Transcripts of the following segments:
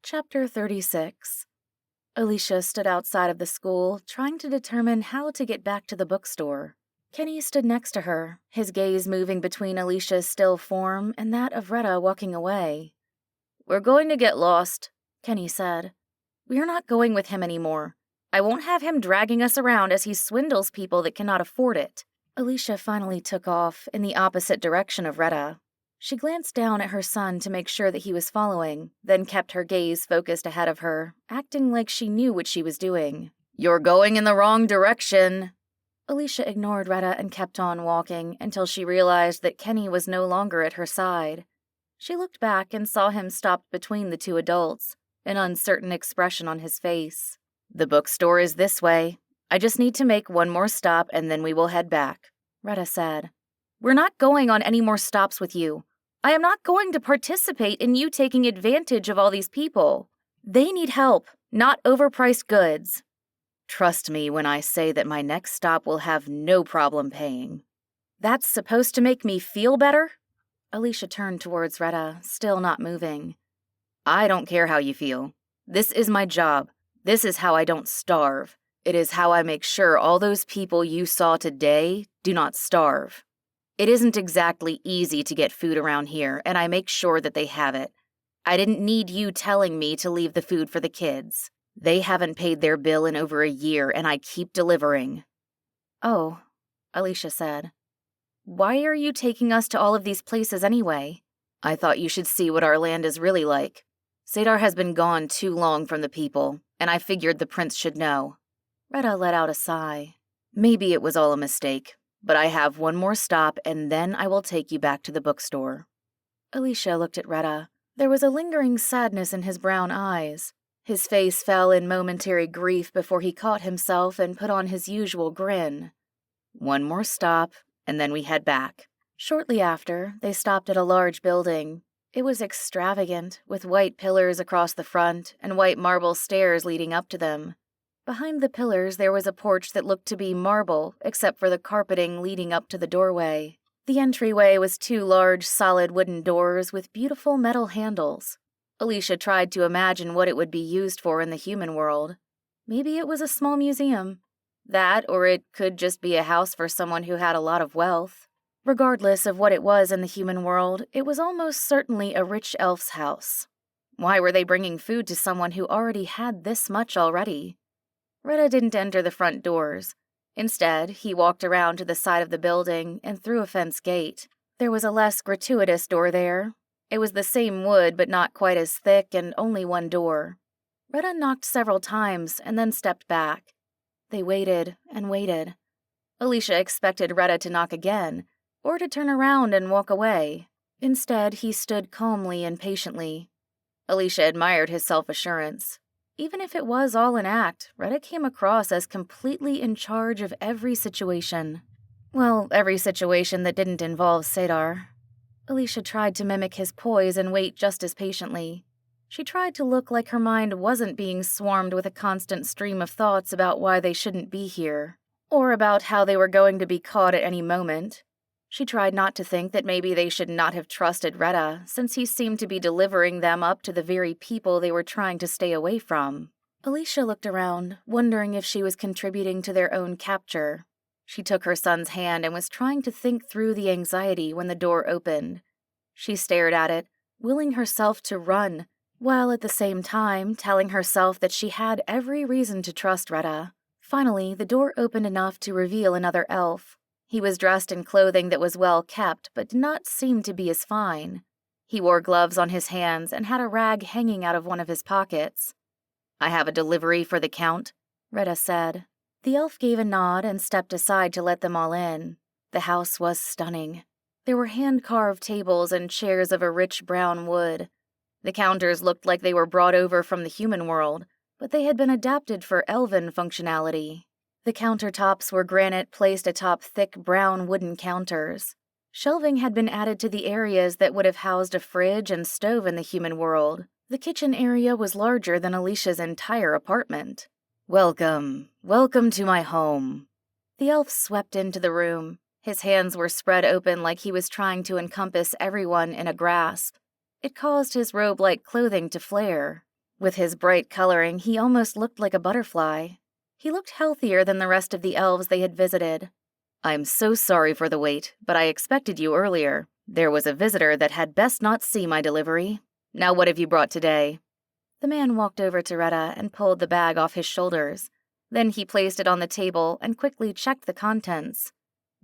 Chapter 36. Alicia stood outside of the school, trying to determine how to get back to the bookstore. Kenny stood next to her, his gaze moving between Alicia's still form and that of Retta walking away. "We're going to get lost," Kenny said. "We're not going with him anymore. I won't have him dragging us around as he swindles people that cannot afford it." Alicia finally took off in the opposite direction of Retta. She glanced down at her son to make sure that he was following, then kept her gaze focused ahead of her, acting like she knew what she was doing. "You're going in the wrong direction." Alicia ignored Retta and kept on walking until she realized that Kenny was no longer at her side. She looked back and saw him stopped between the two adults, an uncertain expression on his face. "The bookstore is this way. I just need to make one more stop and then we will head back," Retta said. "We're not going on any more stops with you. I am not going to participate in you taking advantage of all these people. They need help, not overpriced goods." "Trust me when I say that my next stop will have no problem paying." "That's supposed to make me feel better?" Alicia turned towards Retta, still not moving. "I don't care how you feel. This is my job. This is how I don't starve. It is how I make sure all those people you saw today do not starve. It isn't exactly easy to get food around here, and I make sure that they have it. I didn't need you telling me to leave the food for the kids. They haven't paid their bill in over a year, and I keep delivering." "Oh," Alicia said. "Why are you taking us to all of these places anyway?" "I thought you should see what our land is really like. Sadar has been gone too long from the people, and I figured the prince should know." Retta let out a sigh. "Maybe it was all a mistake, but I have one more stop and then I will take you back to the bookstore." Alicia looked at Retta. There was a lingering sadness in his brown eyes. His face fell in momentary grief before he caught himself and put on his usual grin. "One more stop, and then we head back." Shortly after, they stopped at a large building. It was extravagant, with white pillars across the front and white marble stairs leading up to them. Behind the pillars there was a porch that looked to be marble, except for the carpeting leading up to the doorway. The entryway was two large, solid wooden doors with beautiful metal handles. Alicia tried to imagine what it would be used for in the human world. Maybe it was a small museum. That, or it could just be a house for someone who had a lot of wealth. Regardless of what it was in the human world, it was almost certainly a rich elf's house. Why were they bringing food to someone who already had this much already? Retta didn't enter the front doors. Instead, he walked around to the side of the building and through a fence gate. There was a less gratuitous door there. It was the same wood but not quite as thick and only one door. Retta knocked several times and then stepped back. They waited and waited. Alicia expected Retta to knock again, or to turn around and walk away. Instead, he stood calmly and patiently. Alicia admired his self-assurance. Even if it was all an act, Retta came across as completely in charge of every situation. Well, every situation that didn't involve Sadar. Alicia tried to mimic his poise and wait just as patiently. She tried to look like her mind wasn't being swarmed with a constant stream of thoughts about why they shouldn't be here, or about how they were going to be caught at any moment. She tried not to think that maybe they should not have trusted Retta, since he seemed to be delivering them up to the very people they were trying to stay away from. Alicia looked around, wondering if she was contributing to their own capture. She took her son's hand and was trying to think through the anxiety when the door opened. She stared at it, willing herself to run, while at the same time telling herself that she had every reason to trust Retta. Finally, the door opened enough to reveal another elf. He was dressed in clothing that was well kept, but did not seem to be as fine. He wore gloves on his hands and had a rag hanging out of one of his pockets. "I have a delivery for the Count," Retta said. The elf gave a nod and stepped aside to let them all in. The house was stunning. There were hand-carved tables and chairs of a rich brown wood. The counters looked like they were brought over from the human world, but they had been adapted for elven functionality. The countertops were granite placed atop thick brown wooden counters. Shelving had been added to the areas that would have housed a fridge and stove in the human world. The kitchen area was larger than Alicia's entire apartment. Welcome to my home." The elf swept into the room. His hands were spread open like he was trying to encompass everyone in a grasp. It caused his robe-like clothing to flare. With his bright coloring, he almost looked like a butterfly. He looked healthier than the rest of the elves they had visited. "I'm so sorry for the wait, but I expected you earlier. There was a visitor that had best not see my delivery. Now what have you brought today?" The man walked over to Retta and pulled the bag off his shoulders. Then he placed it on the table and quickly checked the contents.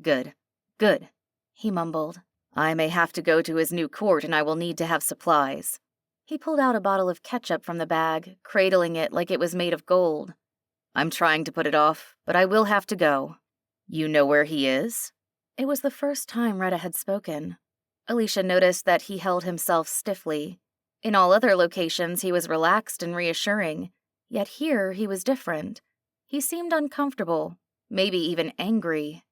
Good, good, he mumbled. "I may have to go to his new court and I will need to have supplies." He pulled out a bottle of ketchup from the bag, cradling it like it was made of gold. "I'm trying to put it off, but I will have to go." "You know where he is?" It was the first time Retta had spoken. Alicia noticed that he held himself stiffly. In all other locations, he was relaxed and reassuring, yet here he was different. He seemed uncomfortable, maybe even angry.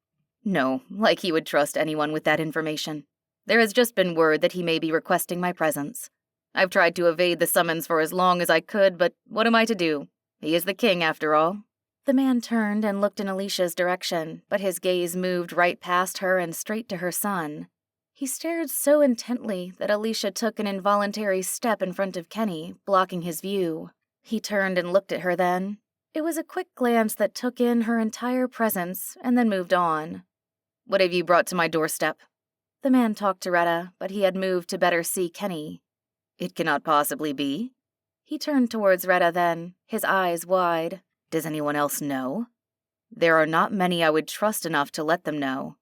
"No, like he would trust anyone with that information. There has just been word that he may be requesting my presence. I've tried to evade the summons for as long as I could, but what am I to do? He is the king, after all." The man turned and looked in Alicia's direction, but his gaze moved right past her and straight to her son. He stared so intently that Alicia took an involuntary step in front of Kenny, blocking his view. He turned and looked at her then. It was a quick glance that took in her entire presence and then moved on. "What have you brought to my doorstep?" The man talked to Retta, but he had moved to better see Kenny. "It cannot possibly be." He turned towards Retta then, his eyes wide. "Does anyone else know?" "There are not many I would trust enough to let them know."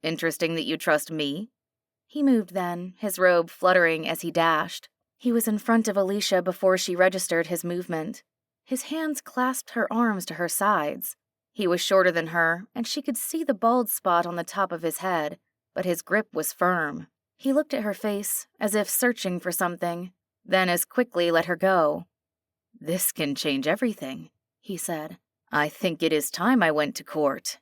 "Interesting that you trust me." He moved then, his robe fluttering as he dashed. He was in front of Alicia before she registered his movement. His hands clasped her arms to her sides. He was shorter than her, and she could see the bald spot on the top of his head, but his grip was firm. He looked at her face, as if searching for something, then as quickly let her go. "This can change everything," he said. "I think it is time I went to court."